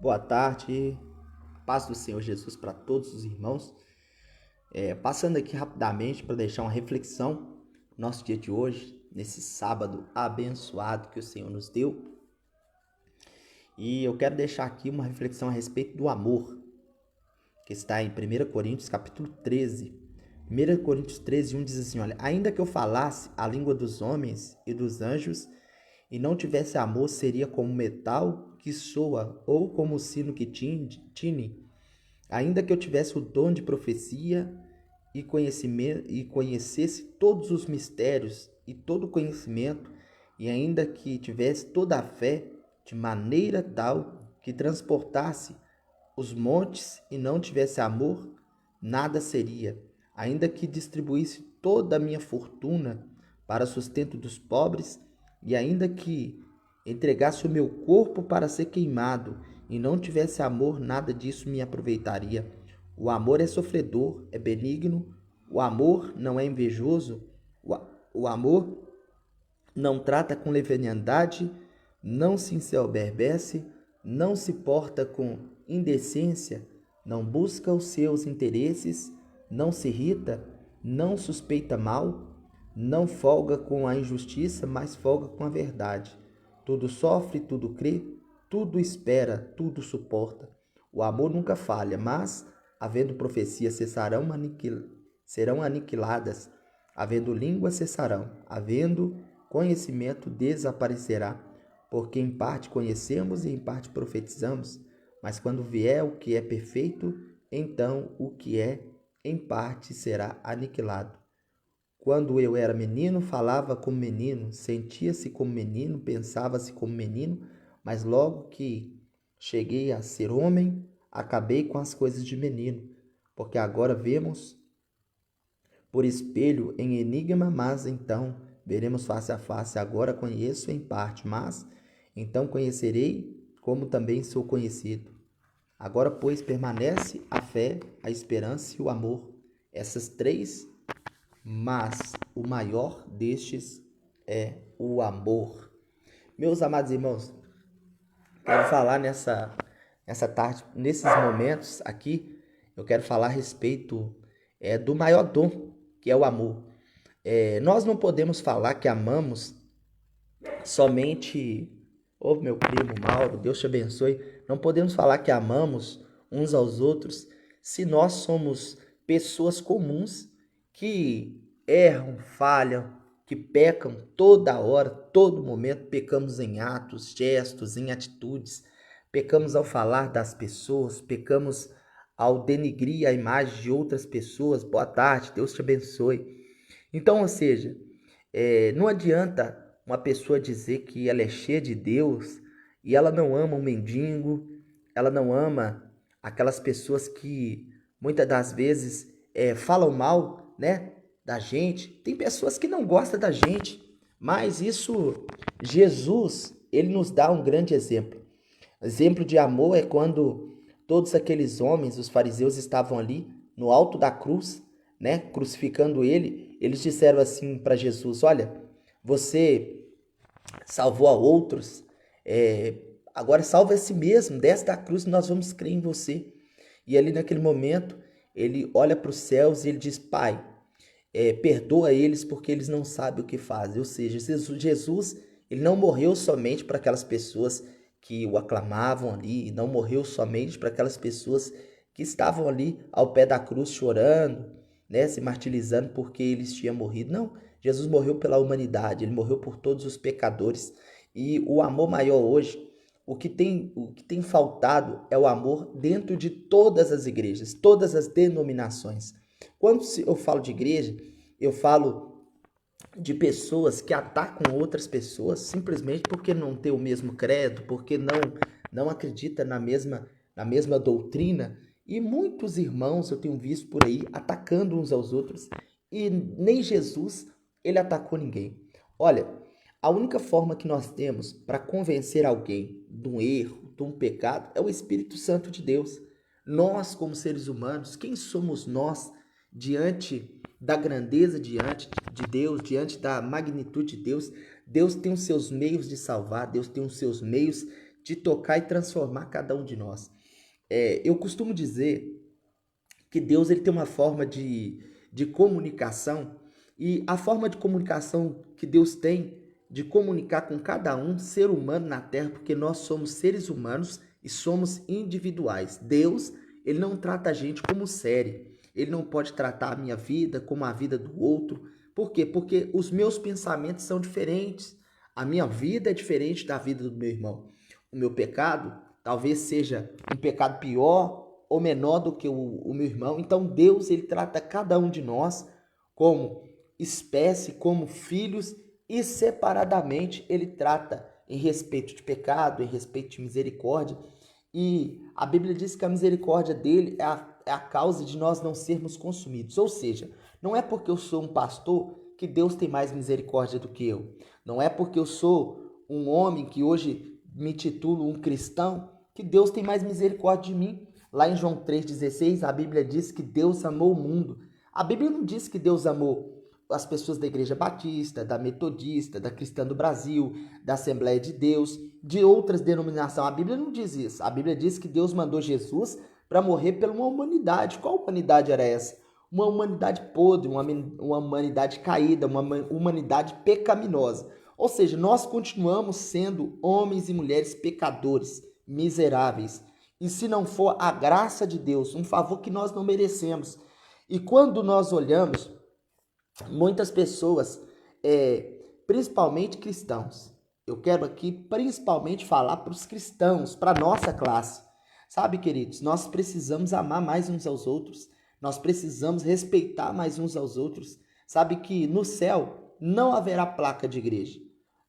Boa tarde, paz do Senhor Jesus para todos os irmãos. Passando aqui rapidamente para deixar uma reflexão no nosso dia de hoje, nesse sábado abençoado que o Senhor nos deu. E eu quero deixar aqui uma reflexão a respeito do amor, que está em 1 Coríntios capítulo 13. 1 Coríntios 13, 1 diz assim, olha, ainda que eu falasse a língua dos homens e dos anjos e não tivesse amor, seria como metal que soa ou como o sino que tine. Ainda que eu tivesse o dom de profecia e conhecesse todos os mistérios e todo o conhecimento, e ainda que tivesse toda a fé de maneira tal que transportasse os montes e não tivesse amor, nada seria. Ainda que distribuísse toda a minha fortuna para sustento dos pobres, e ainda que entregasse o meu corpo para ser queimado, e não tivesse amor, nada disso me aproveitaria. O amor é sofredor, é benigno, o amor não é invejoso, o amor não trata com leviandade, não se ensoberbece, não se porta com indecência, não busca os seus interesses, não se irrita, não suspeita mal, não folga com a injustiça, mas folga com a verdade. Tudo sofre, tudo crê, tudo espera, tudo suporta. O amor nunca falha, mas, havendo profecias, serão aniquiladas. Havendo língua, cessarão. Havendo conhecimento, desaparecerá. Porque em parte conhecemos e em parte profetizamos. Mas quando vier o que é perfeito, então o que é em parte será aniquilado. Quando eu era menino, falava como menino, sentia-se como menino, pensava-se como menino, mas logo que cheguei a ser homem, acabei com as coisas de menino, porque agora vemos por espelho em enigma, mas então veremos face a face. Agora conheço em parte, mas então conhecerei como também sou conhecido. Agora, pois, permanece a fé, a esperança e o amor. Essas três, mas o maior destes é o amor. Meus amados irmãos, quero falar nessa tarde, nesses momentos aqui, eu quero falar a respeito do maior dom, que é o amor. Nós não podemos falar que amamos somente, meu primo Mauro, Deus te abençoe, não podemos falar que amamos uns aos outros se nós somos pessoas comuns que erram, falham, que pecam toda hora, todo momento, pecamos em atos, gestos, em atitudes, pecamos ao falar das pessoas, pecamos ao denigrir a imagem de outras pessoas. Boa tarde, Deus te abençoe. Então, ou seja, não adianta uma pessoa dizer que ela é cheia de Deus e ela não ama um mendigo, ela não ama aquelas pessoas que muitas das vezes falam mal, né, da gente. Tem pessoas que não gostam da gente, mas isso, Jesus, ele nos dá um grande exemplo. Exemplo de amor é quando todos aqueles homens, os fariseus, estavam ali no alto da cruz, né, crucificando ele. Eles disseram assim para Jesus: olha, você salvou a outros, agora salva a si mesmo, desce da cruz e nós vamos crer em você. E ali naquele momento, ele olha para os céus e ele diz: Pai, perdoa eles porque eles não sabem o que fazem. Ou seja, Jesus ele não morreu somente para aquelas pessoas que o aclamavam ali, não morreu somente para aquelas pessoas que estavam ali ao pé da cruz chorando, né, se martirizando porque eles tinham morrido. Não, Jesus morreu pela humanidade, ele morreu por todos os pecadores. E o amor maior hoje, o que tem faltado é o amor dentro de todas as igrejas, todas as denominações. Quando eu falo de igreja, eu falo de pessoas que atacam outras pessoas simplesmente porque não tem o mesmo credo, porque não acredita na mesma doutrina. E muitos irmãos eu tenho visto por aí atacando uns aos outros, e nem Jesus ele atacou ninguém. Olha, a única forma que nós temos para convencer alguém de um erro, de um pecado, é o Espírito Santo de Deus. Nós, como seres humanos, quem somos nós diante da grandeza diante de Deus, diante da magnitude de Deus? Deus tem os seus meios de salvar, Deus tem os seus meios de tocar e transformar cada um de nós. Eu costumo dizer que Deus ele tem uma forma de comunicação, e a forma de comunicação que Deus tem de comunicar com cada um ser humano na Terra, porque nós somos seres humanos e somos individuais. Deus, ele não trata a gente como série. Ele não pode tratar a minha vida como a vida do outro. Por quê? Porque os meus pensamentos são diferentes. A minha vida é diferente da vida do meu irmão. O meu pecado talvez seja um pecado pior ou menor do que o meu irmão. Então Deus, ele trata cada um de nós como espécie, como filhos, e separadamente ele trata em respeito de pecado, em respeito de misericórdia. E a Bíblia diz que a misericórdia dele é a causa de nós não sermos consumidos. Ou seja, não é porque eu sou um pastor que Deus tem mais misericórdia do que eu. Não é porque eu sou um homem que hoje me titulo um cristão que Deus tem mais misericórdia de mim. Lá em João 3,16, a Bíblia diz que Deus amou o mundo. A Bíblia não diz que Deus amou as pessoas da Igreja Batista, da Metodista, da Cristã do Brasil, da Assembleia de Deus, de outras denominações. A Bíblia não diz isso. A Bíblia diz que Deus mandou Jesus para morrer pela uma humanidade. Qual humanidade era essa? Uma humanidade podre, uma humanidade caída, uma humanidade pecaminosa. Ou seja, nós continuamos sendo homens e mulheres pecadores, miseráveis. E se não for a graça de Deus, um favor que nós não merecemos. E quando nós olhamos, muitas pessoas, principalmente cristãos, eu quero aqui principalmente falar para os cristãos, para a nossa classe. Sabe, queridos, nós precisamos amar mais uns aos outros, nós precisamos respeitar mais uns aos outros. Sabe que no céu não haverá placa de igreja.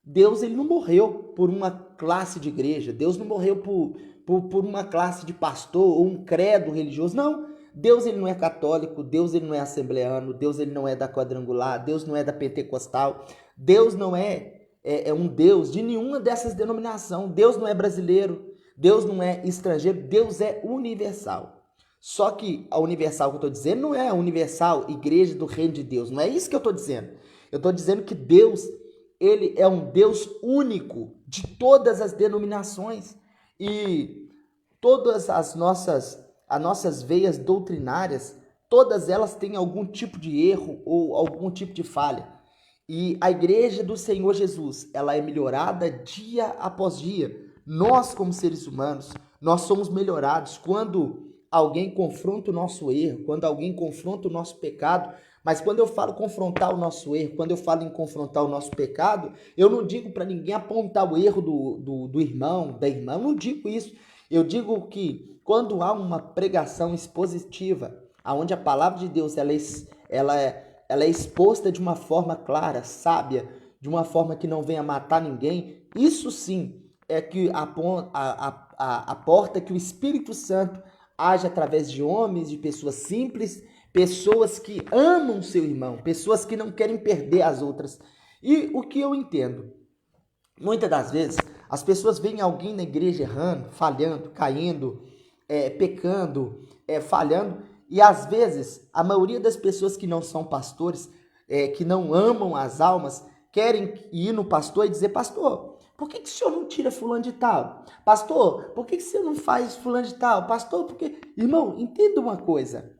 Deus, ele não morreu por uma classe de igreja, Deus não morreu por uma classe de pastor ou um credo religioso, não. Deus, ele não é católico, Deus, ele não é assembleano, Deus, ele não é da quadrangular, Deus não é da pentecostal, Deus não é um Deus de nenhuma dessas denominações. Deus não é brasileiro, Deus não é estrangeiro, Deus é universal. Só que a universal que eu estou dizendo não é a universal igreja do reino de Deus, não é isso que eu estou dizendo. Eu estou dizendo que Deus, ele é um Deus único de todas as denominações, e todas as nossas veias doutrinárias, todas elas têm algum tipo de erro ou algum tipo de falha. E a igreja do Senhor Jesus, ela é melhorada dia após dia. Nós, como seres humanos, nós somos melhorados quando alguém confronta o nosso erro, quando alguém confronta o nosso pecado. Mas quando eu falo confrontar o nosso erro, quando eu falo em confrontar o nosso pecado, eu não digo para ninguém apontar o erro do irmão, da irmã, eu não digo isso. Eu digo que quando há uma pregação expositiva, onde a palavra de Deus ela é exposta de uma forma clara, sábia, de uma forma que não venha matar ninguém, isso sim é que a porta que o Espírito Santo age através de homens, de pessoas simples, pessoas que amam seu irmão, pessoas que não querem perder as outras. E o que eu entendo? Muitas das vezes, as pessoas veem alguém na igreja errando, falhando, caindo, pecando, falhando, e às vezes, a maioria das pessoas que não são pastores, que não amam as almas, querem ir no pastor e dizer: pastor, por que o senhor não tira fulano de tal? Pastor, por que o senhor não faz fulano de tal? Pastor, porque... Irmão, entenda uma coisa.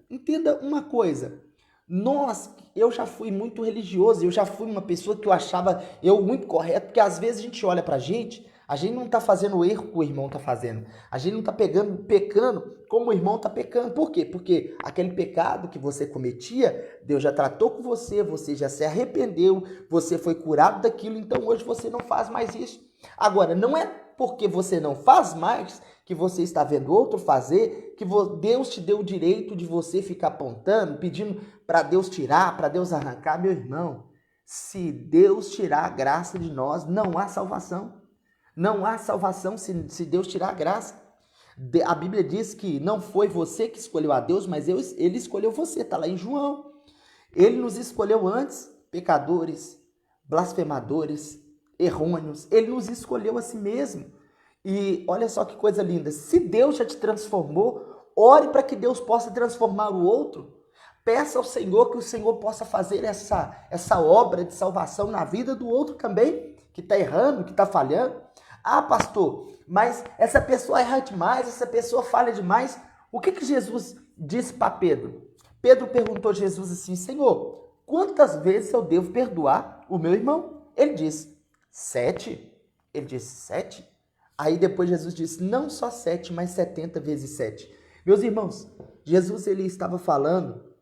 Eu já fui muito religioso, eu já fui uma pessoa que eu achava muito correto, porque às vezes a gente olha pra gente, a gente não tá fazendo o erro que o irmão tá fazendo, a gente não tá pecando como o irmão tá pecando. Por quê? Porque aquele pecado que você cometia, Deus já tratou com você, você já se arrependeu, você foi curado daquilo, então hoje você não faz mais isso. Agora, não é porque você não faz mais que você está vendo outro fazer, que Deus te deu o direito de você ficar apontando, pedindo para Deus tirar, para Deus arrancar. Meu irmão, se Deus tirar a graça de nós, não há salvação. Não há salvação se Deus tirar a graça. A Bíblia diz que não foi você que escolheu a Deus, mas ele escolheu você, está lá em João. Ele nos escolheu antes, pecadores, blasfemadores, errôneos. Ele nos escolheu a si mesmo. E olha só que coisa linda, se Deus já te transformou, ore para que Deus possa transformar o outro. Peça ao Senhor que o Senhor possa fazer essa obra de salvação na vida do outro também, que está errando, que está falhando. Ah, pastor, mas essa pessoa erra demais, essa pessoa falha demais. O que Jesus disse para Pedro? Pedro perguntou a Jesus assim: Senhor, quantas vezes eu devo perdoar o meu irmão? Ele disse: 7. Ele disse: 7? Aí depois Jesus disse: não só 7, mas 70 vezes 7. Meus irmãos, Jesus ele estava falando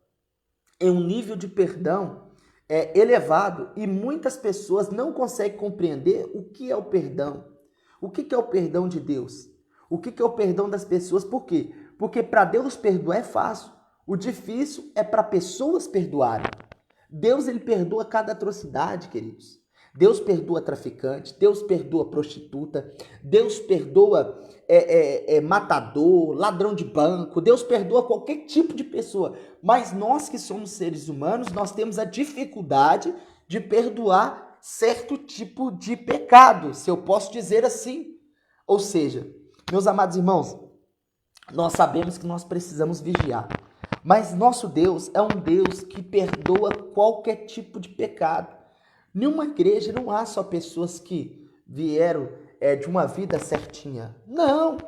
em um nível de perdão elevado e muitas pessoas não conseguem compreender o que é o perdão. O que é o perdão de Deus? O que é o perdão das pessoas? Por quê? Porque para Deus perdoar é fácil. O difícil é para pessoas perdoarem. Deus ele perdoa cada atrocidade, queridos. Deus perdoa traficante, Deus perdoa prostituta, Deus perdoa matador, ladrão de banco, Deus perdoa qualquer tipo de pessoa. Mas nós que somos seres humanos, nós temos a dificuldade de perdoar certo tipo de pecado, se eu posso dizer assim. Ou seja, meus amados irmãos, nós sabemos que nós precisamos vigiar. Mas nosso Deus é um Deus que perdoa qualquer tipo de pecado. Numa igreja não há só pessoas que vieram de uma vida certinha. Não,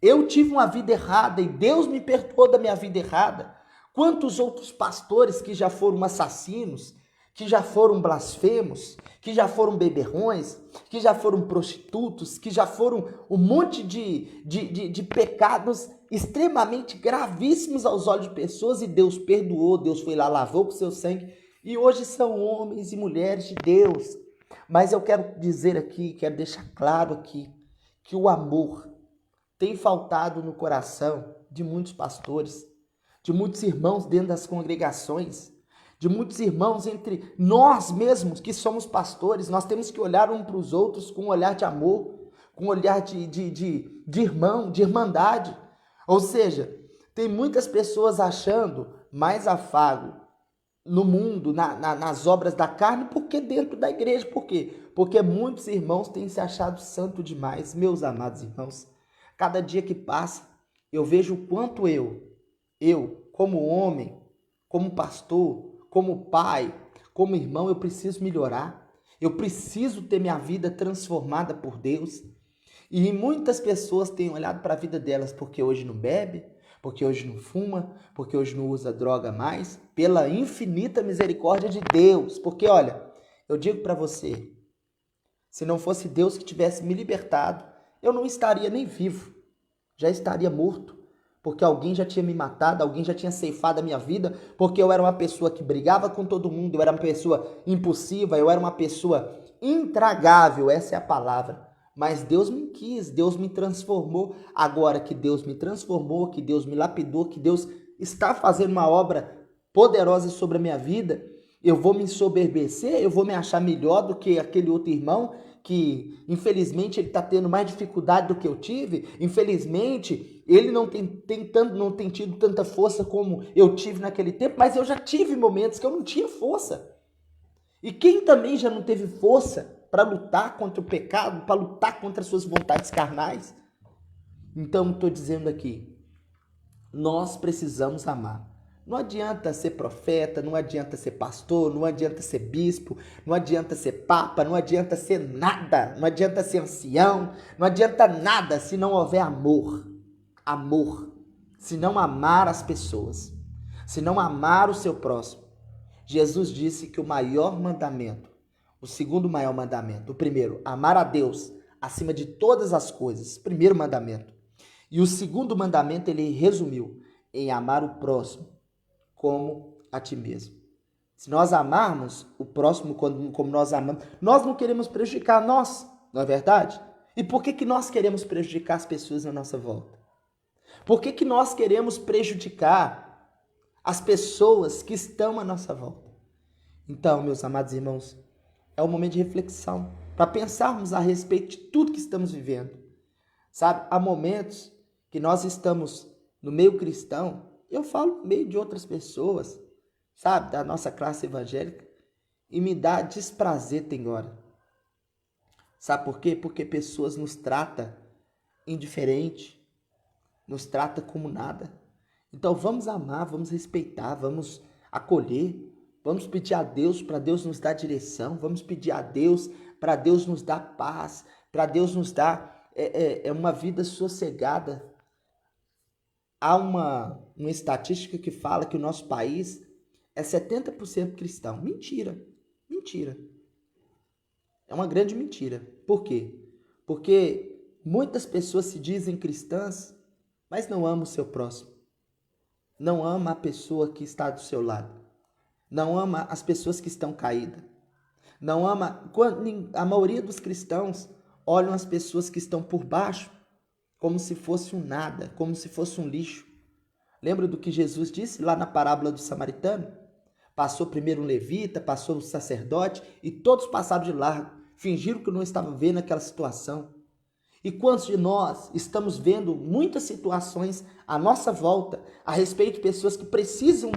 eu tive uma vida errada e Deus me perdoou da minha vida errada. Quantos outros pastores que já foram assassinos, que já foram blasfemos, que já foram beberrões, que já foram prostitutos, que já foram um monte de pecados extremamente gravíssimos aos olhos de pessoas e Deus perdoou, Deus foi lá, lavou com seu sangue e hoje são homens e mulheres de Deus. Mas eu quero dizer aqui, quero deixar claro aqui, que o amor tem faltado no coração de muitos pastores, de muitos irmãos dentro das congregações, de muitos irmãos entre nós mesmos que somos pastores. Nós temos que olhar uns para os outros com um olhar de amor, com um olhar de irmão, de irmandade. Ou seja, tem muitas pessoas achando mais afago no mundo, nas obras da carne, porque dentro da igreja. Por quê? Porque muitos irmãos têm se achado santo demais. Meus amados irmãos, cada dia que passa, eu vejo o quanto eu, como homem, como pastor, como pai, como irmão, eu preciso melhorar. Eu preciso ter minha vida transformada por Deus. E muitas pessoas têm olhado para a vida delas porque hoje não bebe, porque hoje não fuma, porque hoje não usa droga mais, pela infinita misericórdia de Deus. Porque, olha, eu digo para você, se não fosse Deus que tivesse me libertado, eu não estaria nem vivo, já estaria morto, porque alguém já tinha me matado, alguém já tinha ceifado a minha vida, porque eu era uma pessoa que brigava com todo mundo, eu era uma pessoa impulsiva, eu era uma pessoa intragável, essa é a palavra. Mas Deus me quis, Deus me transformou. Agora que Deus me transformou, que Deus me lapidou, que Deus está fazendo uma obra poderosa sobre a minha vida, eu vou me ensoberbecer, eu vou me achar melhor do que aquele outro irmão que, infelizmente, ele está tendo mais dificuldade do que eu tive. Infelizmente, ele não tem tido tanta força como eu tive naquele tempo, mas eu já tive momentos que eu não tinha força. E quem também já não teve força para lutar contra o pecado, para lutar contra as suas vontades carnais? Então, estou dizendo aqui, nós precisamos amar. Não adianta ser profeta, não adianta ser pastor, não adianta ser bispo, não adianta ser papa, não adianta ser nada, não adianta ser ancião, não adianta nada se não houver amor. Amor. Se não amar as pessoas, se não amar o seu próximo. Jesus disse que o maior mandamento, o segundo maior mandamento, o primeiro, amar a Deus acima de todas as coisas, primeiro mandamento. E o segundo mandamento ele resumiu em amar o próximo como a ti mesmo. Se nós amarmos o próximo como nós amamos, nós não queremos prejudicar nós, não é verdade? E por que nós queremos prejudicar as pessoas na nossa volta? Por que nós queremos prejudicar as pessoas que estão à nossa volta? Então, meus amados irmãos, é um momento de reflexão, para pensarmos a respeito de tudo que estamos vivendo. Sabe, há momentos que nós estamos no meio cristão, eu falo no meio de outras pessoas, sabe, da nossa classe evangélica, e me dá desprazer tem hora. Sabe por quê? Porque pessoas nos tratam indiferente, nos tratam como nada. Então vamos amar, vamos respeitar, vamos acolher, vamos pedir a Deus para Deus nos dar direção, vamos pedir a Deus para Deus nos dar paz, para Deus nos dar uma vida sossegada. Há uma estatística que fala que o nosso país é 70% cristão. Mentira, mentira. É uma grande mentira. Por quê? Porque muitas pessoas se dizem cristãs, mas não amam o seu próximo. Não ama a pessoa que está do seu lado. Não ama as pessoas que estão caídas. Não ama... A maioria dos cristãos olham as pessoas que estão por baixo como se fosse um nada, como se fosse um lixo. Lembra do que Jesus disse lá na parábola do samaritano? Passou primeiro um levita, passou um sacerdote e todos passaram de largo, fingiram que não estavam vendo aquela situação. E quantos de nós estamos vendo muitas situações à nossa volta a respeito de pessoas que precisam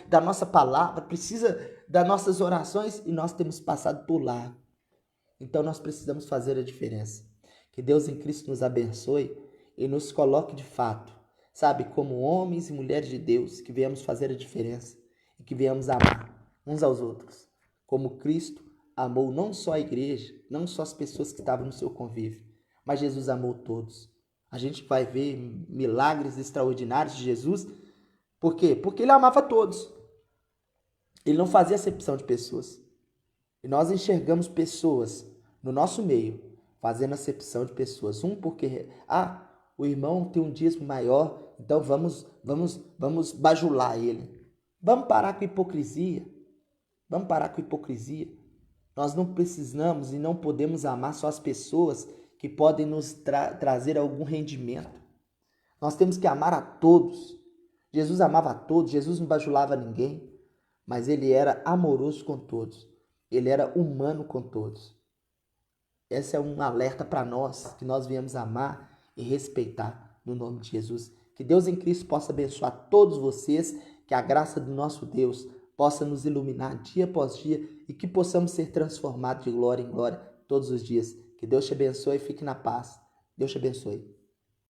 da nossa palavra, precisam das nossas orações e nós temos passado por lá. Então nós precisamos fazer a diferença. Que Deus em Cristo nos abençoe e nos coloque de fato, sabe, como homens e mulheres de Deus, que viemos fazer a diferença e que viemos amar uns aos outros, como Cristo amou não só a igreja, não só as pessoas que estavam no seu convívio, mas Jesus amou todos. A gente vai ver milagres extraordinários de Jesus. Por quê? Porque ele amava todos. Ele não fazia acepção de pessoas. E nós enxergamos pessoas no nosso meio fazendo acepção de pessoas. Porque, o irmão tem um dízimo maior, então vamos bajular ele. Vamos parar com a hipocrisia. Vamos parar com a hipocrisia. Nós não precisamos e não podemos amar só as pessoas que podem nos trazer algum rendimento. Nós temos que amar a todos. Jesus amava a todos, Jesus não bajulava ninguém, mas ele era amoroso com todos. Ele era humano com todos. Esse é um alerta para nós, que nós viemos amar e respeitar no nome de Jesus. Que Deus em Cristo possa abençoar todos vocês, que a graça do nosso Deus possa nos iluminar dia após dia e que possamos ser transformados de glória em glória todos os dias. Que Deus te abençoe e fique na paz. Deus te abençoe.